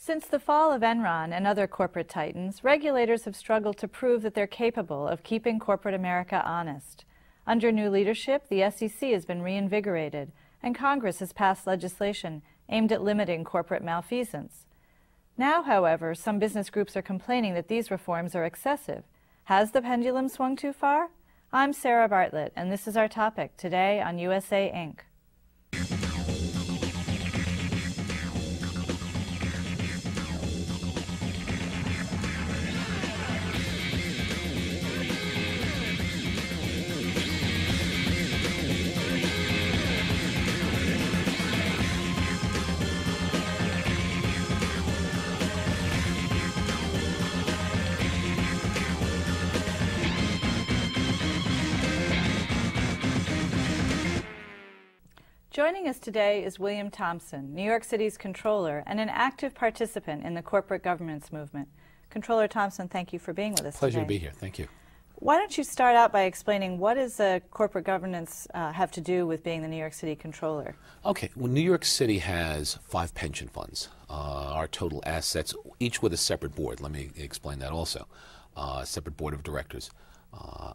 Since the fall of Enron and other corporate titans, regulators have struggled to prove that they're capable of keeping corporate America honest. Under new leadership, the SEC has been reinvigorated, and Congress has passed legislation aimed at limiting corporate malfeasance. Now, however, some business groups are complaining that these reforms are excessive. Has the pendulum swung too far? I'm Sarah Bartlett, and this is our topic today on USA Inc. Joining us today is William Thompson, New York City's Comptroller and an active participant in the corporate governance movement. Comptroller Thompson, thank you for being with us today. Pleasure to be here. Thank you. Why don't you start out by explaining what does corporate governance have to do with being the New York City Comptroller? Okay. Well, New York City has 5 pension funds. Our total assets, each with a separate board. Let me explain that also. A separate board of directors.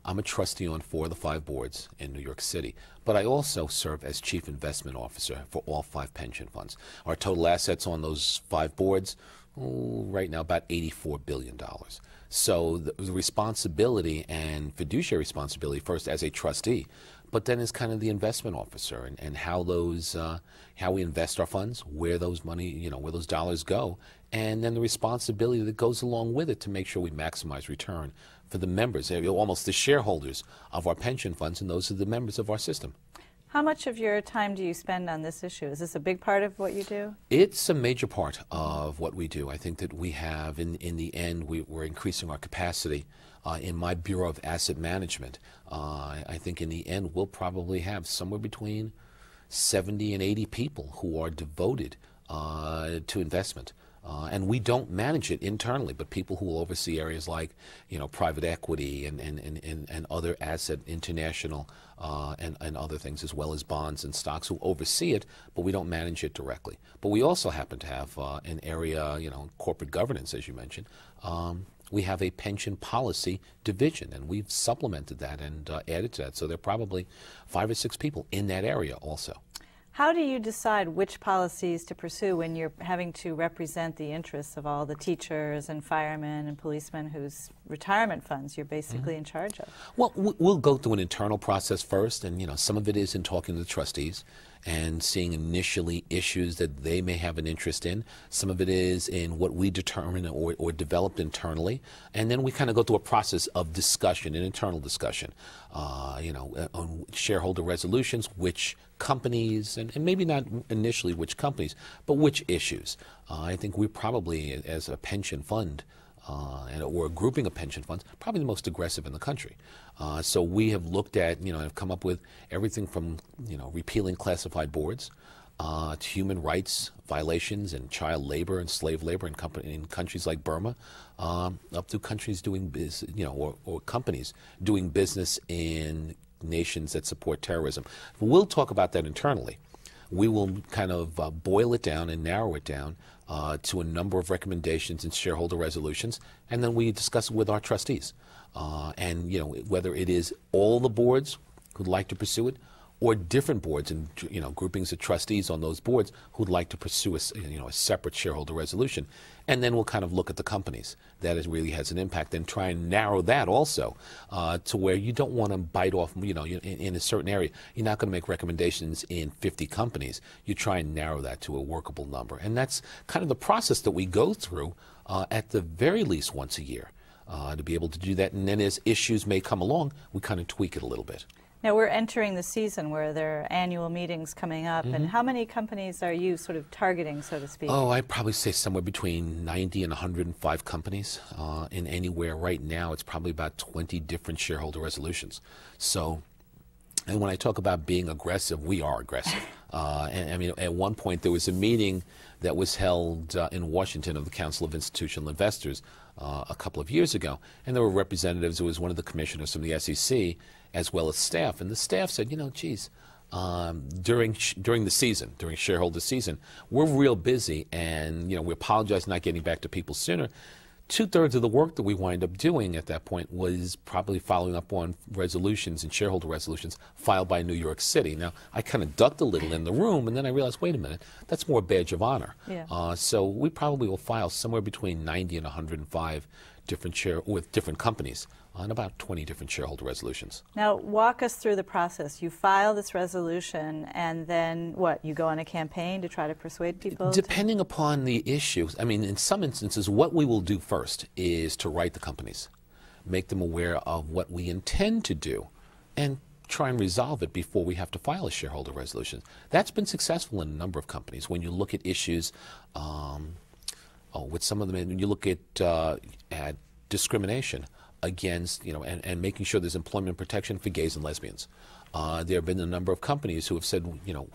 I'm a trustee on 4 of the 5 boards in New York City, but I also serve as chief investment officer for all 5 pension funds. Our total assets on those 5 boards, right now about $84 billion. So the responsibility and fiduciary responsibility first as a trustee, but then as kind of the investment officer and how those how we invest our funds, where those money, where those dollars go, and then the responsibility that goes along with it to make sure we maximize return for the members, almost the shareholders of our pension funds, and those are the members of our system. How much of your time do you spend on this issue? Is this a big part of what you do? It's a major part of what we do. I think that we have, in the end, we're increasing our capacity. In my Bureau of Asset Management, I think in the end we'll probably have somewhere between 70 and 80 people who are devoted to investment. And we don't manage it internally, but people who will oversee areas like, private equity and other asset, international and other things, as well as bonds and stocks, who oversee it, but we don't manage it directly. But we also happen to have an area, corporate governance, as you mentioned. We have a pension policy division, and we've supplemented that and added to that. So there are probably 5 or 6 people in that area also. How do you decide which policies to pursue when you're having to represent the interests of all the teachers and firemen and policemen whose retirement funds you're basically in charge of? Well, we'll go through an internal process first, and some of it is in talking to the trustees and seeing initially issues that they may have an interest in. Some of it is in what we determine or developed internally, and then we kind of go through a process of discussion, an internal discussion, on shareholder resolutions, which companies, and maybe not initially which companies, but which issues. I think we probably, as a pension fund, or a grouping of pension funds, probably the most aggressive in the country. So we have looked at, have come up with everything from, repealing classified boards to human rights violations and child labor and slave labor in countries like Burma, up to countries doing business, or companies doing business in nations that support terrorism. We'll talk about that internally. We will kind of boil it down and narrow it down to a number of recommendations and shareholder resolutions, and then we discuss it with our trustees. And whether it is all the boards who'd like to pursue it, or different boards and groupings of trustees on those boards who'd like to pursue a separate shareholder resolution, and then we'll kind of look at the companies that it really has an impact and try and narrow that also to where you don't want to bite off in a certain area. You're not going to make recommendations in 50 companies. You try and narrow that to a workable number, and that's kind of the process that we go through at the very least once a year to be able to do that. And then as issues may come along, we kind of tweak it a little bit. Now, we're entering the season where there are annual meetings coming up, and how many companies are you sort of targeting, so to speak? Oh, I'd probably say somewhere between 90 and 105 companies. In anywhere right now, it's probably about 20 different shareholder resolutions. So, and when I talk about being aggressive, we are aggressive. And I mean, at one point there was a meeting that was held in Washington of the Council of Institutional Investors a couple of years ago, and there were representatives. It was one of the commissioners from the SEC, as well as staff, and the staff said, geez, during the season, during shareholder season, we're real busy, and we apologize not getting back to people sooner. 2/3 of the work that we wind up doing at that point was probably following up on resolutions and shareholder resolutions filed by New York City. Now, I kind of ducked a little in the room, and then I realized, wait a minute, that's more a badge of honor. Yeah. So we probably will file somewhere between 90 and 105 with different companies on about 20 different shareholder resolutions. Now, walk us through the process. You file this resolution, and then what? You go on a campaign to try to persuade people? Depending upon the issue. I mean, in some instances, what we will do first is to write the companies, make them aware of what we intend to do, and try and resolve it before we have to file a shareholder resolution. That's been successful in a number of companies. When you look at issues, with some of them, when you look at discrimination against, and making sure there's employment protection for gays and lesbians. There have been a number of companies who have said,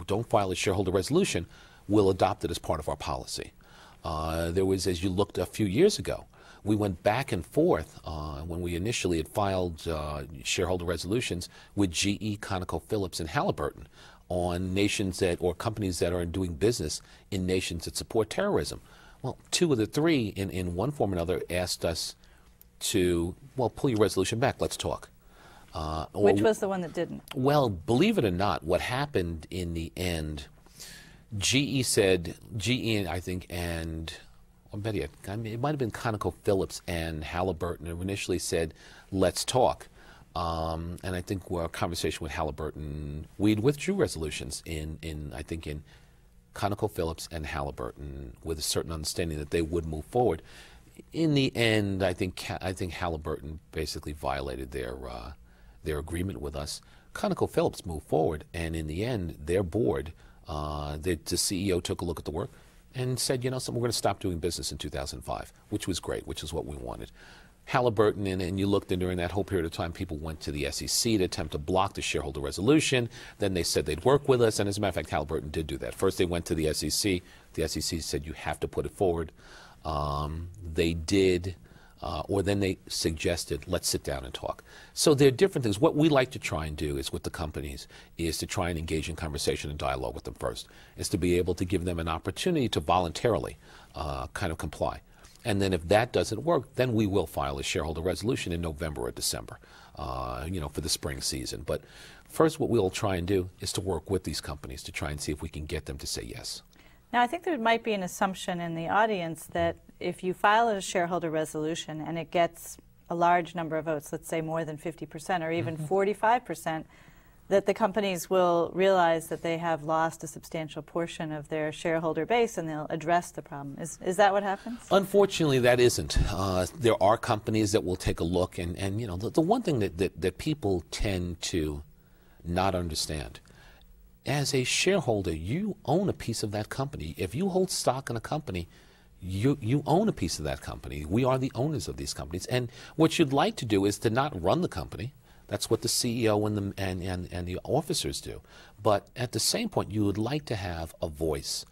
don't file a shareholder resolution, we'll adopt it as part of our policy. There was, as you looked a few years ago, we went back and forth when we initially had filed shareholder resolutions with GE, ConocoPhillips, and Halliburton on nations or companies that are doing business in nations that support terrorism. Well, 2 of the 3 in one form or another asked us to, pull your resolution back, let's talk. Which was the one that didn't? Well, believe it or not, what happened in the end, GE, I think, and it might have been ConocoPhillips and Halliburton who initially said, let's talk. And I think our conversation with Halliburton, we'd withdrew resolutions in ConocoPhillips and Halliburton with a certain understanding that they would move forward. In the end, I think Halliburton basically violated their agreement with us. ConocoPhillips moved forward, and in the end, their board, the CEO took a look at the work and said, we're going to stop doing business in 2005, which was great, which is what we wanted. Halliburton, and you looked, and during that whole period of time, people went to the SEC to attempt to block the shareholder resolution. Then they said they'd work with us, and as a matter of fact, Halliburton did do that. First, they went to the SEC. The SEC said, you have to put it forward. They did, or then they suggested, let's sit down and talk. So there are different things. What we like to try and do is with the companies is to try and engage in conversation and dialogue with them first, is to be able to give them an opportunity to voluntarily kind of comply. And then if that doesn't work, then we will file a shareholder resolution in November or December, for the spring season. But first, what we'll try and do is to work with these companies to try and see if we can get them to say yes. Now, I think there might be an assumption in the audience that if you file a shareholder resolution and it gets a large number of votes, let's say more than 50% or even 45%, that the companies will realize that they have lost a substantial portion of their shareholder base and they'll address the problem. Is that what happens? Unfortunately, that isn't. There are companies that will take a look, and the one thing that people tend to not understand, as a shareholder, you own a piece of that company. If you hold stock in a company, you own a piece of that company. We are the owners of these companies. And what you'd like to do is to not run the company. That's what the CEO and the officers do. But at the same point, you would like to have a voice,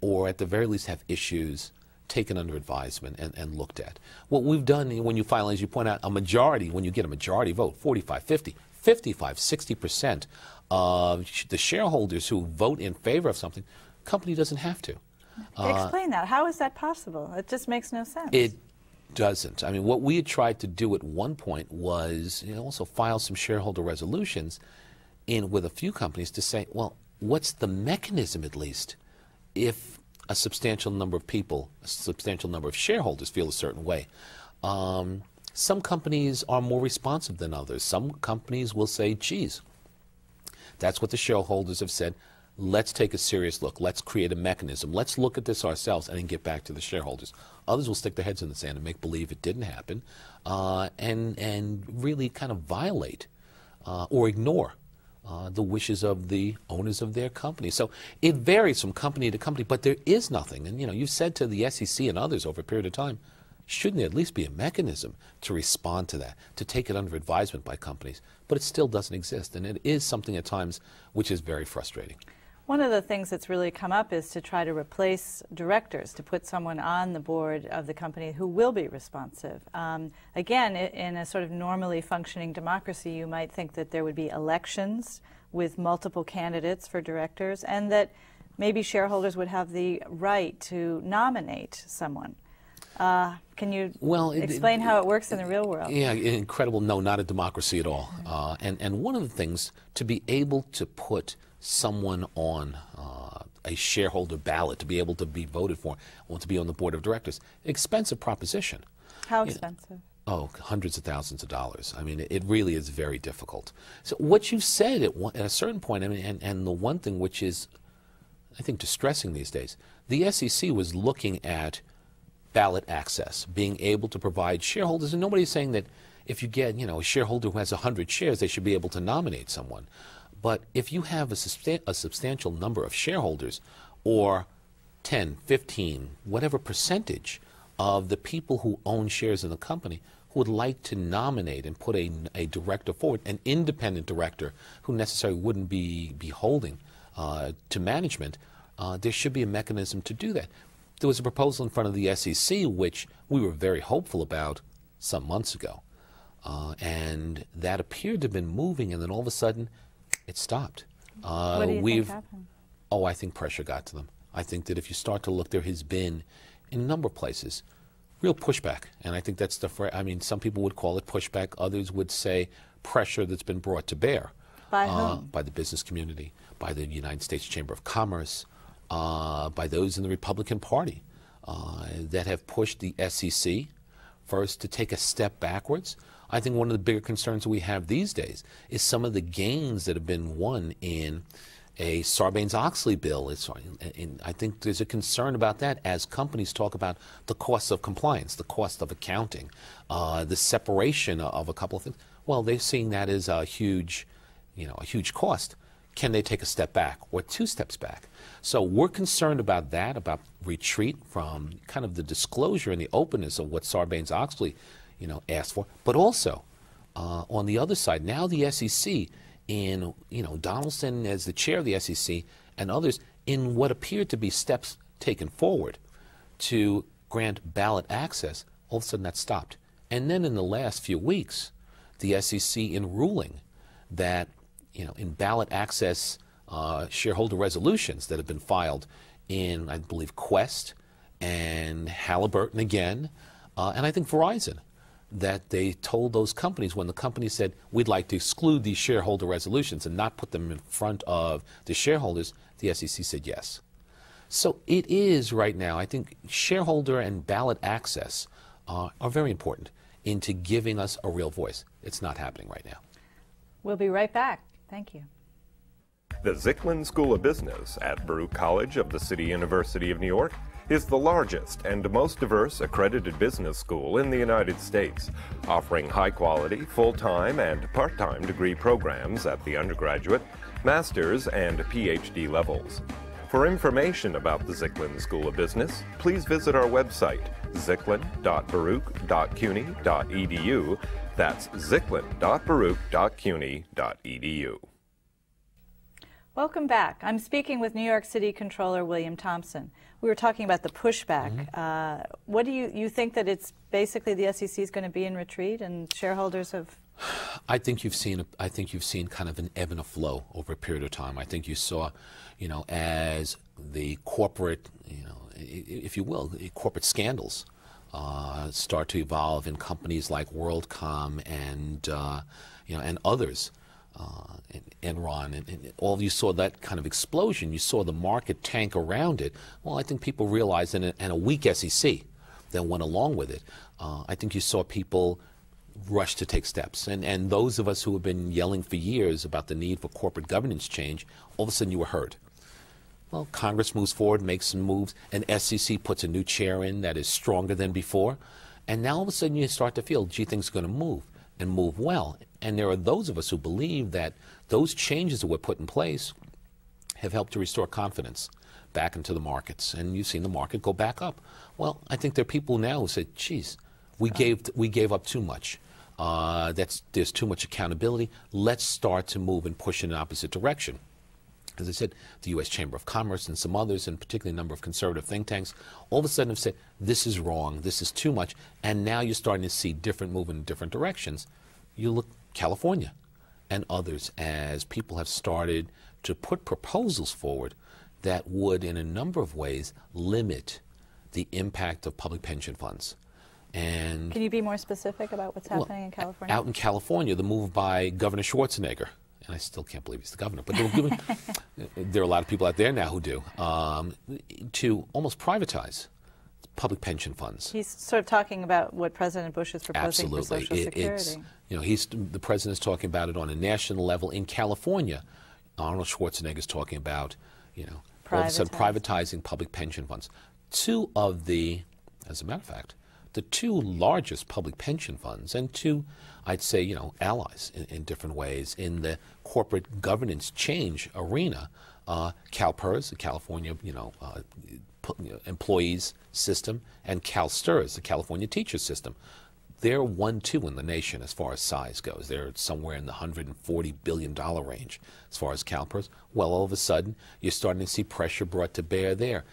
or at the very least have issues taken under advisement and looked at. What we've done when you file, as you point out, a majority, when you get a majority vote, 45, 50, 55, 60% of the shareholders who vote in favor of something, company doesn't have to. Explain that. How is that possible? It just makes no sense. It doesn't. I mean, what we had tried to do at one point was also file some shareholder resolutions with a few companies to say, well, what's the mechanism at least if a substantial number of people, a substantial number of shareholders feel a certain way? Some companies are more responsive than others. Some companies will say, geez, that's what the shareholders have said. Let's take a serious look. Let's create a mechanism. Let's look at this ourselves and then get back to the shareholders. Others will stick their heads in the sand and make believe it didn't happen, and really kind of violate or ignore the wishes of the owners of their company. So it varies from company to company, but there is nothing. And you've said to the SEC and others over a period of time, shouldn't there at least be a mechanism to respond to that, to take it under advisement by companies? But it still doesn't exist, and it is something at times which is very frustrating. One of the things that's really come up is to try to replace directors, to put someone on the board of the company who will be responsive. Again, in a sort of normally functioning democracy, you might think that there would be elections with multiple candidates for directors, and that maybe shareholders would have the right to nominate someone. Can you explain how it works in the real world? Yeah, incredible. No, not a democracy at all. And one of the things, to be able to put someone on a shareholder ballot, to be able to be voted for, or to be on the board of directors, expensive proposition. How expensive? Oh, hundreds of thousands of dollars. I mean, it really is very difficult. So what you've said at a certain point, I mean, and the one thing which is, I think, distressing these days, the SEC was looking at ballot access, being able to provide shareholders, and nobody's saying that if you get, a shareholder who has 100 shares, they should be able to nominate someone. But if you have a substantial number of shareholders, or 10, 15, whatever percentage of the people who own shares in the company who would like to nominate and put a director forward, an independent director who necessarily wouldn't be beholden to management, there should be a mechanism to do that. There was a proposal in front of the SEC which we were very hopeful about some months ago. And that appeared to have been moving, and then all of a sudden it stopped. What do you think happened? Oh, I think pressure got to them. I think that if you start to look, there has been, in a number of places, real pushback. And I think that's I mean, some people would call it pushback. Others would say pressure that's been brought to bear. By whom? By the business community, by the United States Chamber of Commerce, by those in the Republican Party that have pushed the SEC first to take a step backwards. I think one of the bigger concerns we have these days is some of the gains that have been won in a Sarbanes-Oxley bill. I think there's a concern about that as companies talk about the costs of compliance, the cost of accounting, the separation of a couple of things. Well, they're seeing that as a huge cost. Can they take a step back or 2 steps back? So we're concerned about that, about retreat from kind of the disclosure and the openness of what Sarbanes-Oxley asked for, but also on the other side, now the SEC in, Donaldson as the chair of the SEC and others in what appeared to be steps taken forward to grant ballot access, all of a sudden that stopped. And then in the last few weeks, the SEC in ruling that, in ballot access shareholder resolutions that have been filed in, I believe, Quest and Halliburton again, and I think Verizon, that they told those companies, when the company said, we'd like to exclude these shareholder resolutions and not put them in front of the shareholders, the SEC said yes. So it is right now, I think shareholder and ballot access are very important into giving us a real voice. It's not happening right now. We'll be right back. Thank you. The Zicklin School of Business at Baruch College of the City University of New York is the largest and most diverse accredited business school in the United States, offering high-quality, full-time and part-time degree programs at the undergraduate, master's, and PhD levels. For information about the Zicklin School of Business, please visit our website, zicklin.baruch.cuny.edu. That's zicklin.baruch.cuny.edu. Welcome back. I'm speaking with New York City Comptroller William Thompson. We were talking about the pushback. What do you think that it's basically the SEC is going to be in retreat and shareholders have? I think you've seen kind of an ebb and a flow over a period of time. I think you saw, as the corporate, if you will, the corporate scandals start to evolve in companies like WorldCom and and others. Enron, and all you saw that kind of explosion. You saw the market tank around it. Well, I think people realized, and a weak SEC that went along with it. I think you saw people rush to take steps. And those of us who have been yelling for years about the need for corporate governance change, all of a sudden you were heard. Well, Congress moves forward, makes some moves, and SEC puts a new chair in that is stronger than before. And now all of a sudden you start to feel, gee, things are going to move, and move well. And there are those of us who believe that those changes that were put in place have helped to restore confidence back into the markets. And you've seen the market go back up. Well, I think there are people now who say, geez, we gave up too much. There's too much accountability. Let's start to move and push in an opposite direction. as I said, the U.S. Chamber of Commerce and some others, and particularly a number of conservative think tanks, all of a sudden have said, this is wrong, this is too much, and now you're starting to see different movement in different directions. You look California and others as people have started to put proposals forward that would, in a number of ways, limit the impact of public pension funds. And can you be more specific about what's happening in California? Out in California, the move by Governor Schwarzenegger, and I still can't believe he's the governor, but there are a lot of people out there now who do, to almost privatize public pension funds. He's sort of talking about what President Bush is proposing for Absolutely. Social Security. You know, the president is talking about it on a national level. In California, Arnold Schwarzenegger is talking about, you know, all of a sudden privatizing public pension funds. Two of the, as a matter of fact, the two largest public pension funds and two, I'd say, you know, allies in different ways in the corporate governance change arena, CalPERS, the California, employees system, and CalSTRS, the California teachers system. They're 1-2 in the nation as far as size goes. They're somewhere in the $140 billion range as far as CalPERS. Well, all of a sudden, you're starting to see pressure brought to bear there.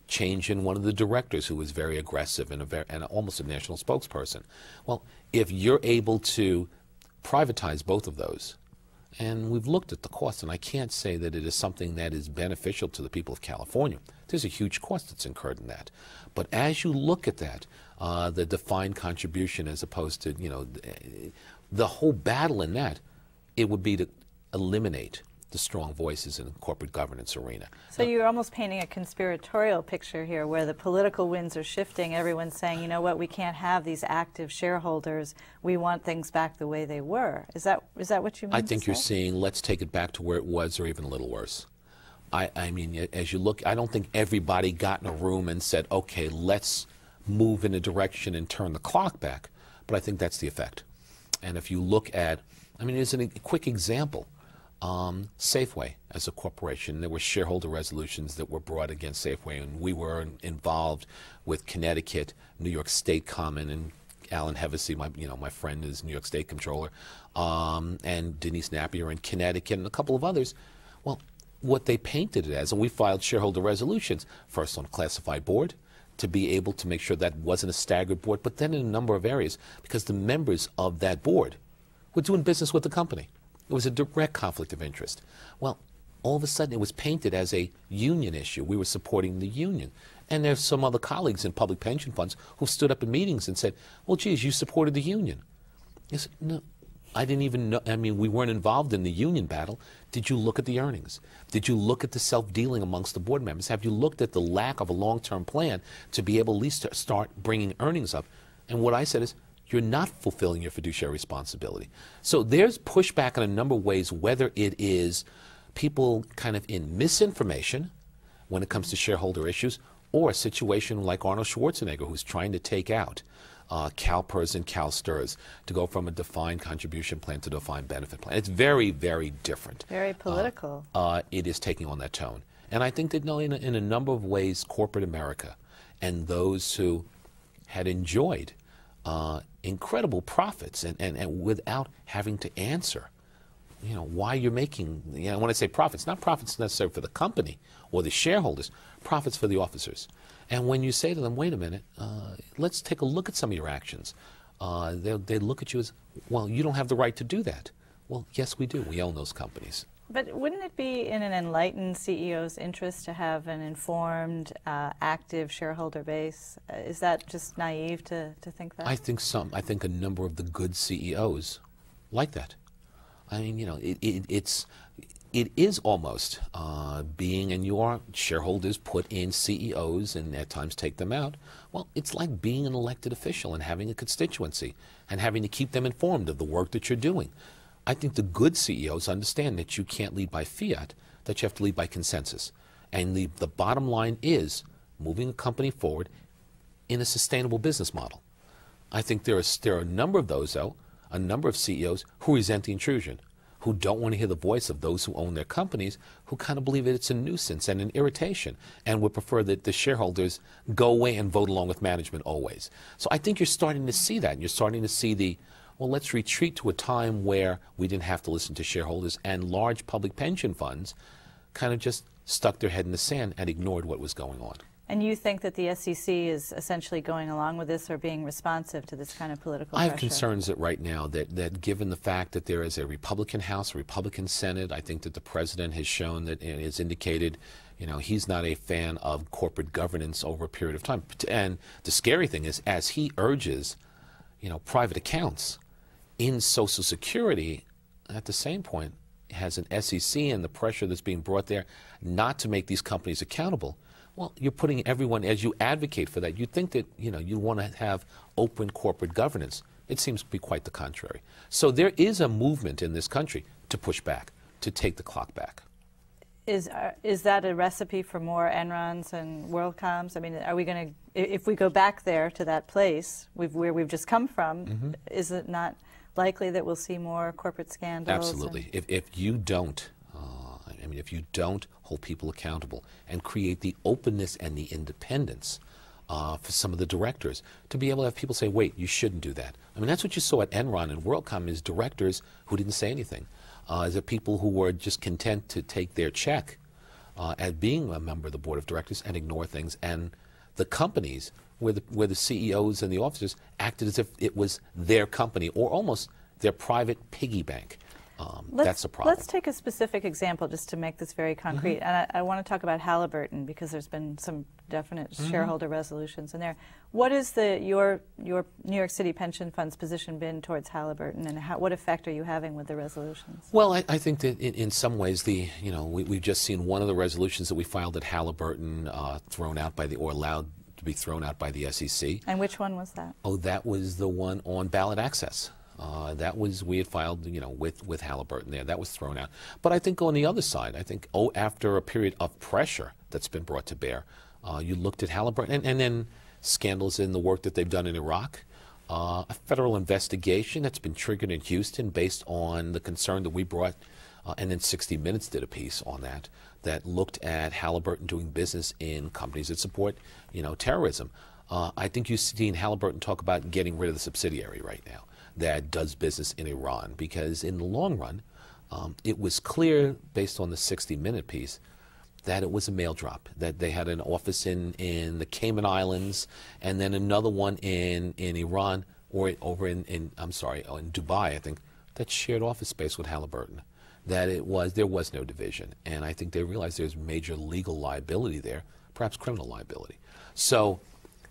Change in one of the directors who was very aggressive and almost a national spokesperson. Well, if you're able to privatize both of those, and we've looked at the cost, and I can't say that it is something that is beneficial to the people of California. There's a huge cost that's incurred in that. But as you look at that, the defined contribution as opposed to, you know, the whole battle in that, it would be to eliminate the strong voices in the corporate governance arena. So you're almost painting a conspiratorial picture here where the political winds are shifting. Everyone's saying, you know what, we can't have these active shareholders. We want things back the way they were. Is that what you mean? I think you're seeing, let's take it back to where it was or even a little worse. I mean, as you look, I don't think everybody got in a room and said, okay, let's move in a direction and turn the clock back. But I think that's the effect. And if you look at, I mean, as a quick example, Safeway as a corporation, there were shareholder resolutions that were brought against Safeway, and we were involved with Connecticut, New York State Common, and Alan Hevesy, my friend is New York State Comptroller, and Denise Napier in Connecticut, and a couple of others. Well, what they painted it as, and we filed shareholder resolutions, first on a classified board, to be able to make sure that wasn't a staggered board, but then in a number of areas, because the members of that board were doing business with the company. It was a direct conflict of interest. Well, all of a sudden it was painted as a union issue. We were supporting the union. And there's some other colleagues in public pension funds who stood up in meetings and said, well, geez, you supported the union. I said, no, I didn't even know. I mean, we weren't involved in the union battle. Did you look at the earnings? Did you look at the self-dealing amongst the board members? Have you looked at the lack of a long-term plan to be able at least to start bringing earnings up? And what I said is, you're not fulfilling your fiduciary responsibility. So there's pushback in a number of ways, whether it is people kind of in misinformation when it comes to shareholder issues, or a situation like Arnold Schwarzenegger, who's trying to take out CalPERS and CalSTRS to go from a defined contribution plan to a defined benefit plan. It's very, very different. Very political. It is taking on that tone. And I think that in a number of ways, corporate America and those who had enjoyed incredible profits and without having to answer, you know, why you're making, you know, when I say profits, not profits necessarily for the company or the shareholders, profits for the officers. And when you say to them, wait a minute, let's take a look at some of your actions, they look at you as, well, you don't have the right to do that. Well, yes, we do. We own those companies. But wouldn't it be in an enlightened CEO's interest to have an informed, active shareholder base? Is that just naive to think that? I think a number of the good CEOs like that. I mean, you know, it is almost being, and your shareholders put in CEOs and at times take them out. Well, it's like being an elected official and having a constituency and having to keep them informed of the work that you're doing. I think the good CEOs understand that you can't lead by fiat, that you have to lead by consensus. And the bottom line is moving a company forward in a sustainable business model. I think there are a number of those, though, a number of CEOs who resent the intrusion, who don't want to hear the voice of those who own their companies, who kind of believe that it's a nuisance and an irritation and would prefer that the shareholders go away and vote along with management always. So I think you're starting to see that, and you're starting to see well, let's retreat to a time where we didn't have to listen to shareholders, and large public pension funds kind of just stuck their head in the sand and ignored what was going on. And you think that the SEC is essentially going along with this or being responsive to this kind of political I pressure? have concerns that right now that given the fact that there is a Republican House, a Republican Senate, I think that the president has shown that and has indicated, you know, he's not a fan of corporate governance over a period of time. And the scary thing is, as he urges, you know, private accounts in Social Security, at the same point has an SEC and the pressure that's being brought there not to make these companies accountable. Well, you're putting everyone, as you advocate for that, you'd think that, you know, you want to have open corporate governance. It seems to be quite the contrary. So there is a movement in this country to push back, to take the clock back. Is that a recipe for more Enrons and WorldComs? I mean, are we going to, if we go back there to that place where we've just come from, is it not likely that we'll see more corporate scandals? Absolutely. If you don't, if you don't hold people accountable and create the openness and the independence for some of the directors to be able to have people say, wait, you shouldn't do that. I mean, that's what you saw at Enron and WorldCom is directors who didn't say anything. Is it people who were just content to take their check as being a member of the board of directors and ignore things, and the companies where the CEOs and the officers acted as if it was their company or almost their private piggy bank. That's a problem. Let's take a specific example just to make this very concrete. And I want to talk about Halliburton because there's been some definite shareholder resolutions in there. What is your New York City pension fund's position been towards Halliburton, and what effect are you having with the resolutions? Well, I think that in some ways we've just seen one of the resolutions that we filed at Halliburton thrown out by or allowed to be thrown out by the SEC. And which one was that? Oh, that was the one on ballot access. We had filed, with Halliburton there. That was thrown out. But I think on the other side, after a period of pressure that's been brought to bear, you looked at Halliburton and then scandals in the work that they've done in Iraq, a federal investigation that's been triggered in Houston based on the concern that we brought, and then 60 Minutes did a piece on that looked at Halliburton doing business in companies that support, terrorism. I think you've seen Halliburton talk about getting rid of the subsidiary right now that does business in Iran, because in the long run, it was clear based on the 60 Minute piece that it was a mail drop, that they had an office in the Cayman Islands and then another one in Iran or over in Dubai, I think, that shared office space with Halliburton. That there was no division. And I think they realized there's major legal liability there, perhaps criminal liability. So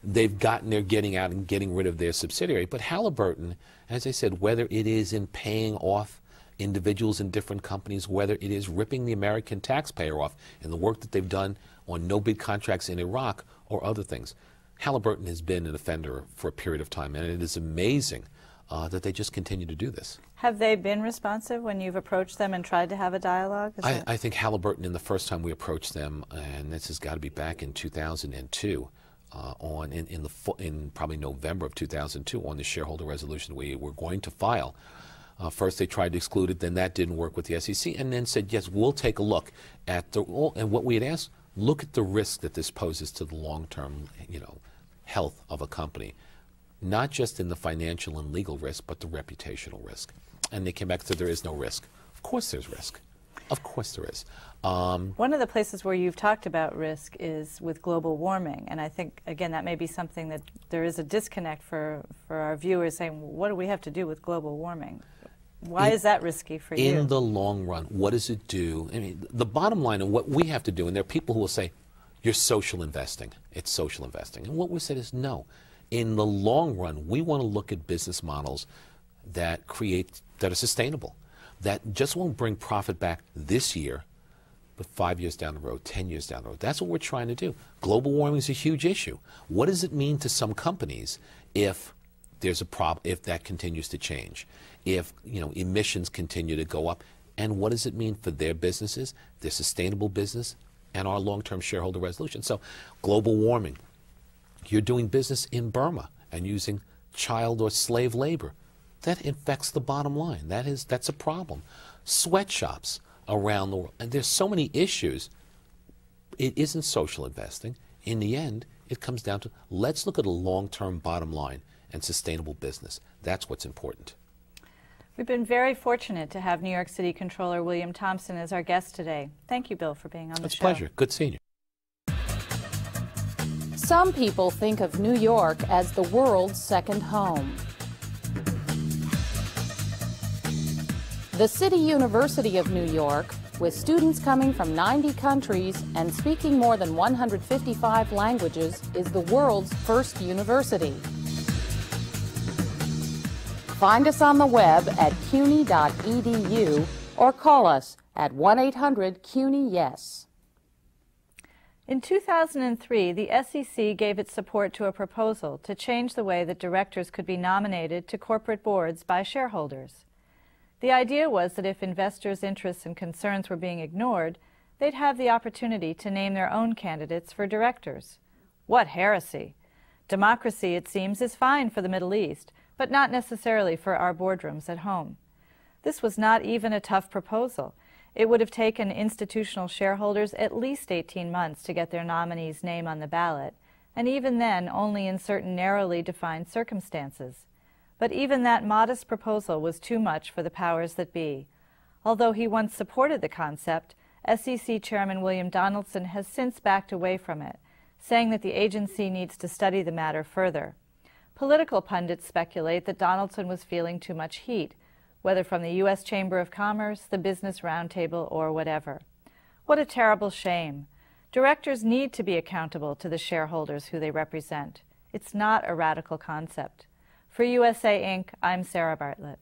they've they're getting out and getting rid of their subsidiary. But Halliburton, as I said, whether it is in paying off individuals in different companies, whether it is ripping the American taxpayer off in the work that they've done on no-bid contracts in Iraq or other things, Halliburton has been an offender for a period of time. And it is amazing that they just continue to do this. Have they been responsive when you've approached them and tried to have a dialogue? I think Halliburton, in the first time we approached them, and this has got to be back in 2002, in probably November of 2002, on the shareholder resolution we were going to file. First they tried to exclude it, then that didn't work with the SEC, and then said, yes, we'll take a look at and what we had asked, look at the risk that this poses to the long-term, health of a company. Not just in the financial and legal risk, but the reputational risk. And they came back and said there is no risk. Of course there's risk. Of course there is. One of the places where you've talked about risk is with global warming. And I think, again, that may be something that there is a disconnect for our viewers saying, well, what do we have to do with global warming? Why is that risky for you? In the long run, what does it do? I mean, the bottom line of what we have to do, and there are people who will say, you're social investing. It's social investing. And what we said is no. In the long run, we want to look at business models that are sustainable, that just won't bring profit back this year, but 5 years down the road, 10 years down the road. That's what we're trying to do. Global warming is a huge issue. What does it mean to some companies if there's a problem, if that continues to change, if emissions continue to go up, and what does it mean for their businesses, their sustainable business, and our long-term shareholder resolution? So, global warming. You're doing business in Burma and using child or slave labor. That affects the bottom line. That's a problem. Sweatshops around the world. And there's so many issues. It isn't social investing. In the end, it comes down to, let's look at a long-term bottom line and sustainable business. That's what's important. We've been very fortunate to have New York City Comptroller William Thompson as our guest today. Thank you, Bill, for being on the show. It's a pleasure. Good seeing you. Some people think of New York as the world's second home. The City University of New York, with students coming from 90 countries and speaking more than 155 languages, is the world's first university. Find us on the web at cuny.edu or call us at 1-800-CUNY-YES. In 2003, the SEC gave its support to a proposal to change the way that directors could be nominated to corporate boards by shareholders. The idea was that if investors' interests and concerns were being ignored, they'd have the opportunity to name their own candidates for directors. What heresy! Democracy, it seems, is fine for the Middle East, but not necessarily for our boardrooms at home. This was not even a tough proposal. It would have taken institutional shareholders at least 18 months to get their nominee's name on the ballot, and even then only in certain narrowly defined circumstances. But even that modest proposal was too much for the powers that be. Although he once supported the concept, SEC Chairman William Donaldson has since backed away from it, saying that the agency needs to study the matter further. Political pundits speculate that Donaldson was feeling too much heat, whether from the U.S. Chamber of Commerce, the Business Roundtable, or whatever. What a terrible shame. Directors need to be accountable to the shareholders who they represent. It's not a radical concept. For USA Inc., I'm Sarah Bartlett.